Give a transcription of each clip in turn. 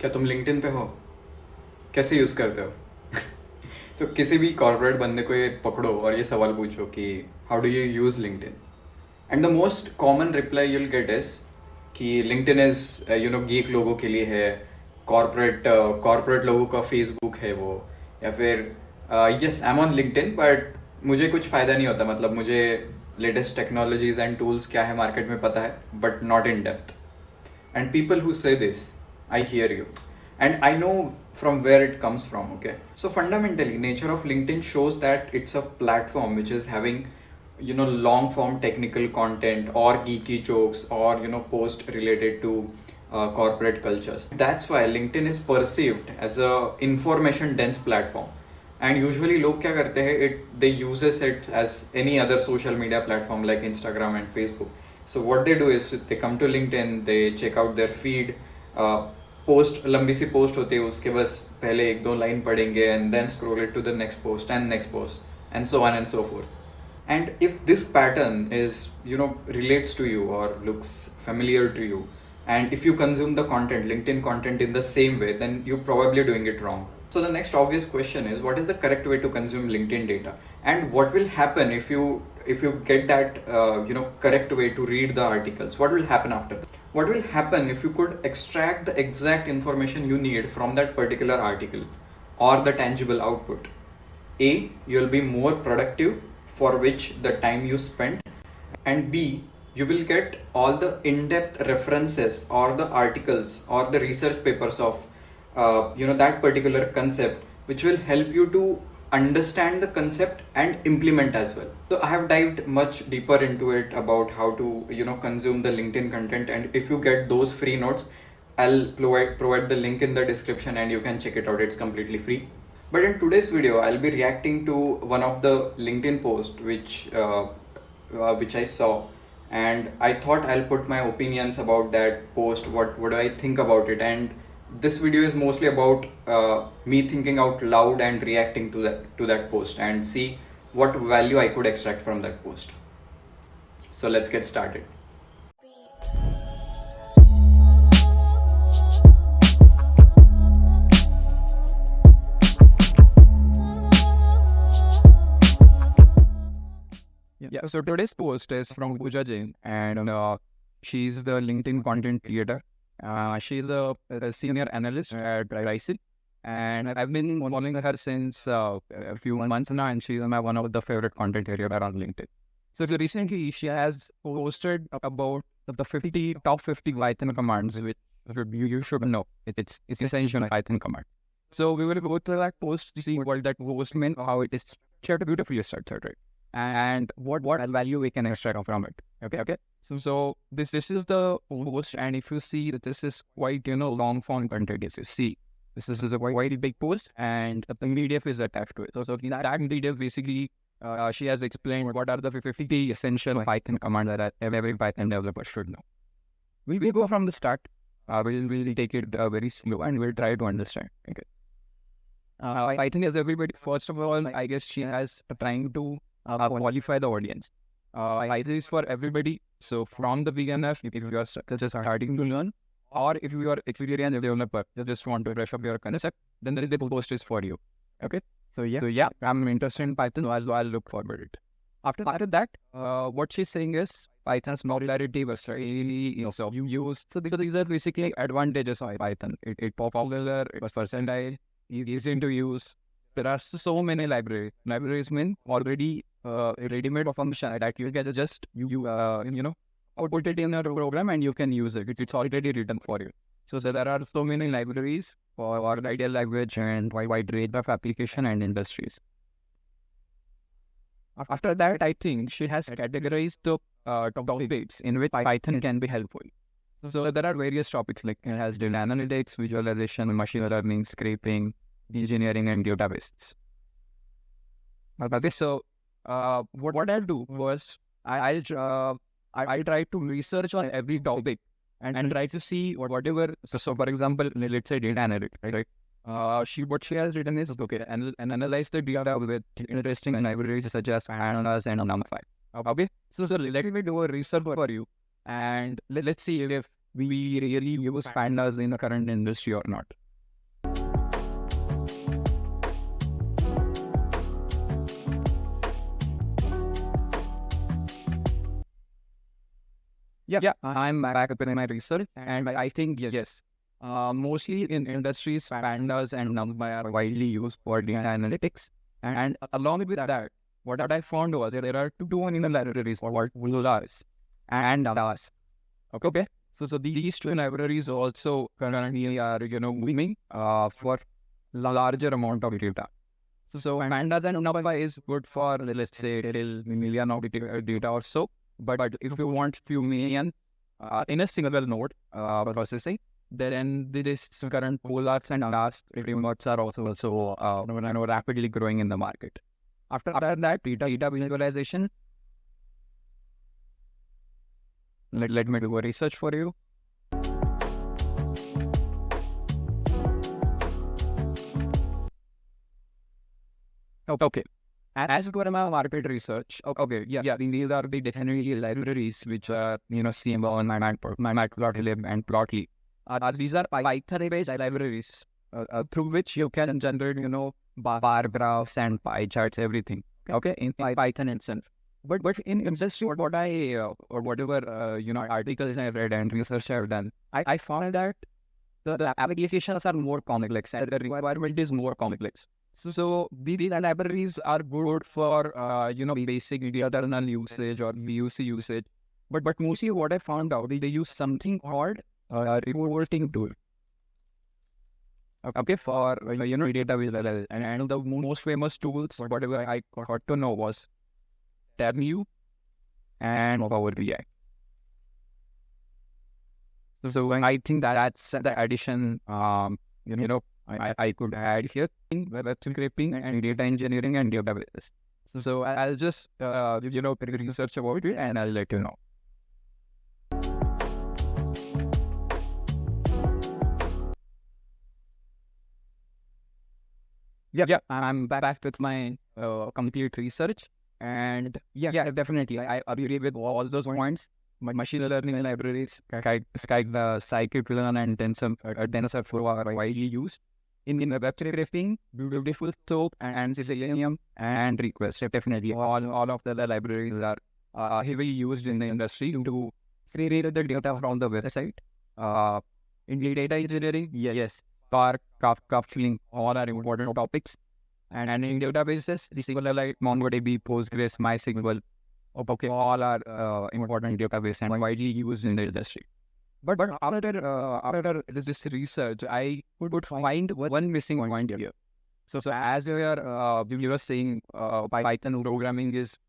क्या तुम लिंक्डइन पे हो? कैसे यूज़ करते हो? तो किसी भी कॉर्पोरेट बंदे को ये पकड़ो और ये सवाल पूछो कि how do you use LinkedIn, and the most common reply you'll get is कि लिंक्डइन इज़ गीक लोगों के लिए है, कॉर्पोरेट लोगों का फेसबुक है वो, या फिर yes I am on LinkedIn but मुझे कुछ फ़ायदा नहीं होता, मतलब मुझे लेटेस्ट टेक्नोलॉजीज एंड टूल्स क्या है मार्केट में पता है but not in depth. And people who say this, I hear you, and I know from where it comes from. Okay, so fundamentally nature of LinkedIn shows that it's a platform which is having long form technical content or geeky jokes or post related to corporate cultures. That's why LinkedIn is perceived as a information dense platform. And usually लोग क्या करते हैं, it they uses it as any other social media platform like Instagram and Facebook. So what they do is they come to LinkedIn, they check out their feed, post लंबी सी post होती है, उसके बस पहले एक दो लाइन पढ़ेंगे and then scroll it to the next post and so on and so forth. And if this pattern is relates to you or looks familiar to you, and if you consume the content, LinkedIn content, in the same way, then you're probably doing it wrong. So the next obvious question is, what is the correct way to consume LinkedIn data, and what will happen if you get that correct way to read the articles? What will happen after that? What will happen if you could extract the exact information you need from that particular article or the tangible output? A, you'll be more productive, for which the time you spend, and B, you will get all the in-depth references or the articles or the research papers of that particular concept, which will help you to understand the concept and implement as well. So I have dived much deeper into it about how to consume the LinkedIn content, and if you get those free notes, I'll provide the link in the description and you can check it out. It's completely free. But in today's video, I'll be reacting to one of the LinkedIn posts which I saw, and I thought I'll put my opinions about that post. What do I think about it? And this video is mostly about me thinking out loud and reacting to that post and see what value I could extract from that post. So let's get started. Yeah, so today's post is from Pooja Jain, and she's the LinkedIn content creator. She's a senior analyst at Ryzen, and I've been following her since a few months now, and she's my one of the favorite content creator on LinkedIn. So recently, she has posted about the top 50 Python commands, which you should know. It's essential Python command. So we will go through that post to see what that post meant, how it is structured, beautifully structured, right? And what value we can extract from it. Okay. So this is the post, and if you see that this is quite long form content. If you see, this is a quite big post, and the PDF is attached to it. So in that PDF, basically, she has explained what are the 50 essential Python commands that every Python developer should know. We'll go from the start. We'll take it very slow, and we'll try to understand. Okay. I think as everybody, first of all, I guess she has trying to qualify the audience. Either is for everybody. So from the beginner, if you are just starting to learn, or if you are experienced developer, you just want to brush up your concept, then the post is for you. Okay. So yeah, I'm interested in Python, so I'll look forward it. After that, what she's saying is Python's modularity, versatility, so you use. So these are basically advantages of Python. It popular, it was versatile, easy to use. There are so many libraries. Libraries mean already ready-made function that you can just put it in your program and you can use it. It's already written for you. So there are so many libraries for ideal language and wide range of application and industries. After that, I think she has categorized the topics in which Python can be helpful. So there are various topics like it has data analytics, visualization, machine learning, scraping, engineering, and databases. Okay, so what I'll do was I try to research on every topic and try to see whatever. So for example, let's say data analytics, right? What she has written is okay, and analyze the data with interesting libraries such as Pandas and NumPy. Okay, so let me do a research for you, and let's see if we really use pandas in the current industry or not. Yeah, I'm back up in my research, and I think yes, mostly in industries, pandas and NumPy are widely used for data analytics. And along with that, what I found was there are two animal libraries called Polaris and DAS. Okay, so these two libraries also currently are booming for larger amount of data. So pandas and NumPy is good for, let's say, till million of data or so. But if you want few million in a single node processing, then this current Polars and DAS frameworks are also rapidly growing in the market. After that, data visualization. Let me do a research for you. Okay. As per my market research, okay, yeah, these are the definitely libraries which are, CML, Matplotlib, and Plotly. These are Python-based libraries through which you can generate, bar graphs and pie charts, everything. Okay, in Python itself. But in industry, what I or whatever articles I've read and research I've done, I found that the applications are more complex and the requirement is more complex. So these libraries are good for basic internal usage or VUC usage. But mostly what I found out, they use something called reporting tool. Okay, for data visualization. And the most famous tools, whatever I got to know, was Tableau and Power BI. So I think that's the addition. I could add here web scraping and data engineering and databases. So I'll just research about it and I'll let you know. Yeah, I'm back with my complete research, and yeah, definitely, I agree with all those points. My machine learning libraries, scikit-learn and TensorFlow are widely used. In web scraping, Beautiful Soup and Selenium and Request, definitely all of the libraries are heavily used in the industry to scrape the data from the website. In data engineering, yes, Spark, Kafka, Flink, all are important topics. And in databases, the SQL like MongoDB, Postgres, MySQL, all are important database and widely used in the industry. But after this research, I could find one missing point here. So as you were saying, Python programming is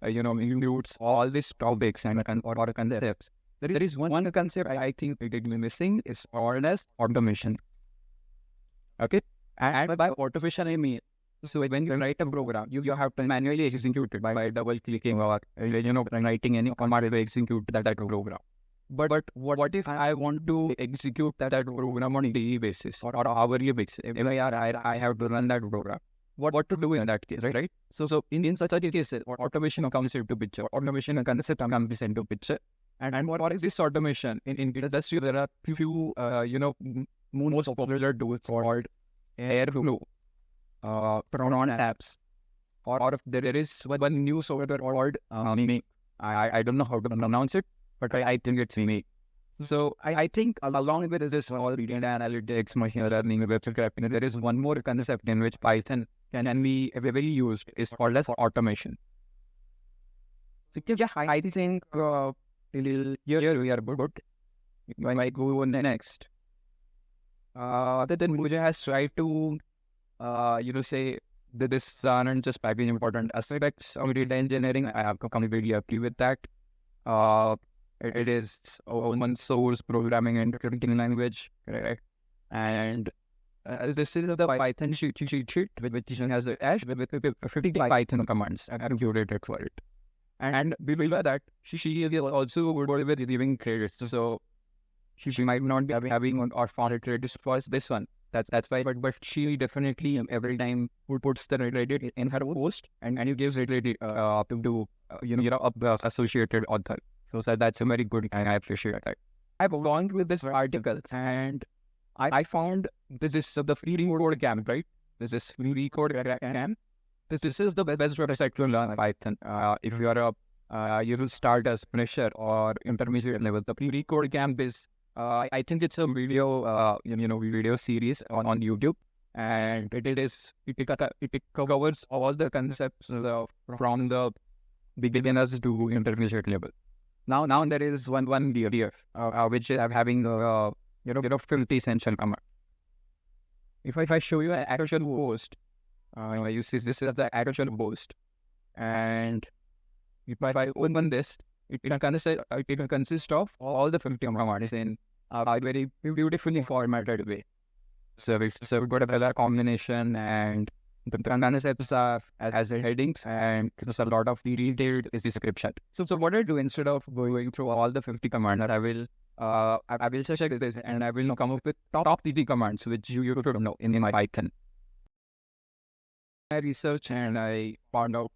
includes all these topics and concepts. There is one concept I think it is missing. Is called as automation. Okay, and by automation I mean, so when you write a program, you have to manually execute it by double clicking or writing any command to execute that program. But what if I want to execute that program on a daily basis or hourly basis? If I have to run that program, what to do in that case, right? So in such a case, automation comes into picture. Automation concept comes into picture. And what is this automation? In industry, there are few most popular tools called Airflow, Proton apps, or if there is one new software called Make. I don't know how to pronounce it, but I think it's Make. So I think along with this all data analytics, machine learning, web scraping, there is one more concept in which Python can be very used. Is called as automation. So yeah, I think here we are good. When I go on the next, then Pooja has tried to say that this aren't just packaging important aspects of data engineering. I have completely agree with that. It is open source programming and scripting language, correct? And this is the Python cheat sheet, which has a hash with 50 Python commands and curated for it. And below that, she is also good with giving credits. So she might not be having or found credits for this one. That's why, but she definitely every time puts the Reddit in her post and you gives Reddit to associated author. So that's a very good, and I appreciate that. I've gone with this article and I found this is the free code camp, right? This is free code camp. This is the best website to learn Python. If you are you will start as fresher or intermediate level. The free code camp is, I think it's a video, video series on YouTube, and it covers all the concepts from the beginners to intermediate level. Now there is one here, which is having 50 essential command. If I show you an actual post, you see this is the actual post, and if I open this, it can consist of all the 50 commands in a very beautifully formatted way. So it's got a color combination, and the concepts are as the headings, and there's a lot of detailed description. So what I do, instead of going through all the 50 commands, I will check this, and I will come up with top 30 commands which you should know in my Python. I researched and I found out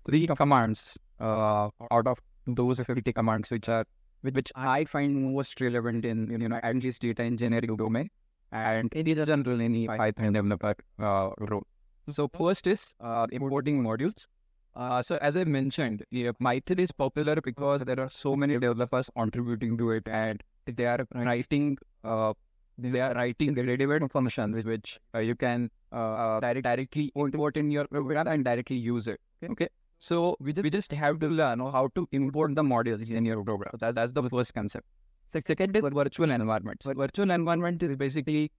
3 commands out of those 50 commands which I find most relevant in at least data engineering domain and in general any Python developer role. So first is importing modules. So as I mentioned, Python is popular because there are so many developers contributing to it, and they are writing ready-made functions which you can directly import in your program and directly use it. Okay. So we just have to learn how to import the modules in your program. So that's the first concept. Second is virtual environment. So virtual environment is basically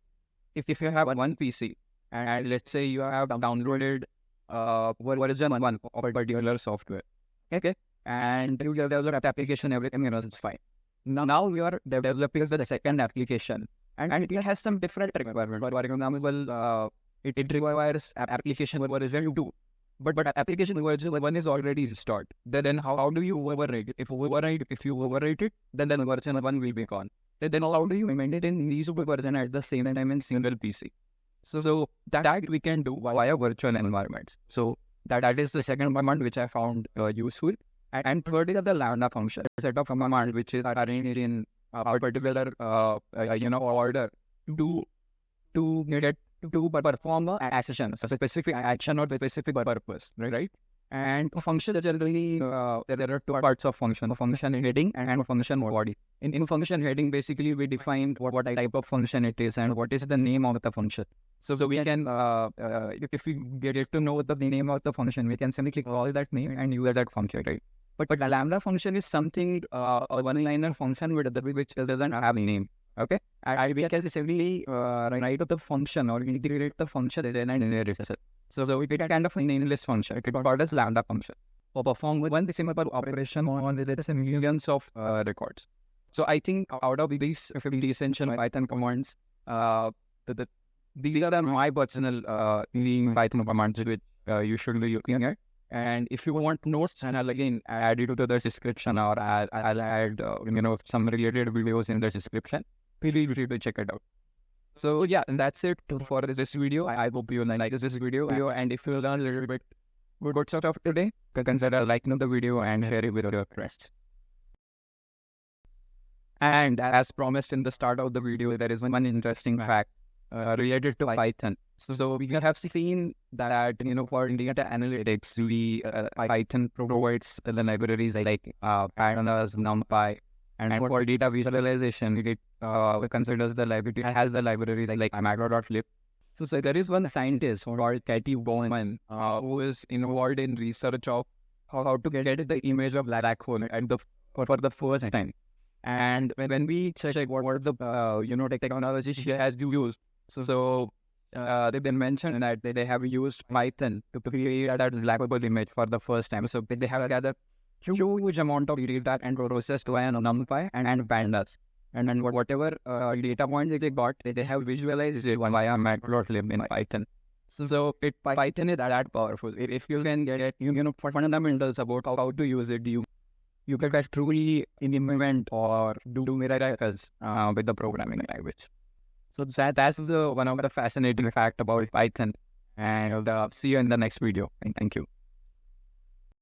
if you have one PC and let's say you have downloaded version 1 of a particular software, okay, and you develop application, everything is fine. Now you are developing the second application, and it has some different requirements. For example, it requires application version 2. But application version 1 is already installed. Then how do you overwrite it? If you overwrite it, then version 1 will be gone. Then how do you maintain these two versions at the same time in single PC? So that we can do via virtual environments. So that is the second command which I found useful. And third is the Lambda function, a set of commands which is arranged in a particular order to get to perform a action, a specific action or specific purpose, right? And a function generally, there are 2 parts of function: a function heading and a function body. In function heading, basically we define what type of function it is and what is the name of the function. So we can, if we get to know the name of the function, we can simply call that name and use that function, right? But the Lambda function is something, a one-liner function which doesn't have a name. Okay, we can simply write up the function or integrate the function then and inherit it. So it is kind of a nameless function. It is called as Lambda function. Or perform one simple operation on millions of records. So I think out of these 50 essential Python commands, these are my personal Python commands which you should be looking at. And if you want notes, and I'll again add it to the description, or I'll add some related videos in the description. Feel free to check it out. So yeah, and that's it for this video. I hope you like this video, and if you learn a little bit good stuff of today, consider liking the video and share it with your friends. And as promised in the start of the video, there is one interesting fact related to Python. So we have seen that for data analytics, Python provides the libraries like pandas, NumPy, and for data visualization, it considers the library, has the libraries like macro.lib. So there is one scientist called Katie Bowman who is involved in research of how to get the image of black hole for the first time. And when we check what the technology she has used, they've been mentioned that they have used Python to create that black hole image for the first time. So they have gathered huge amount of data and processed via NumPy and pandas. And then whatever data points they got, they have visualized it via matplotlib in Python. So Python is that powerful. If you can get fundamentals about how to use it, you can truly implement or do miracles with the programming language. So that's one of the fascinating fact about Python. And see you in the next video. And thank you.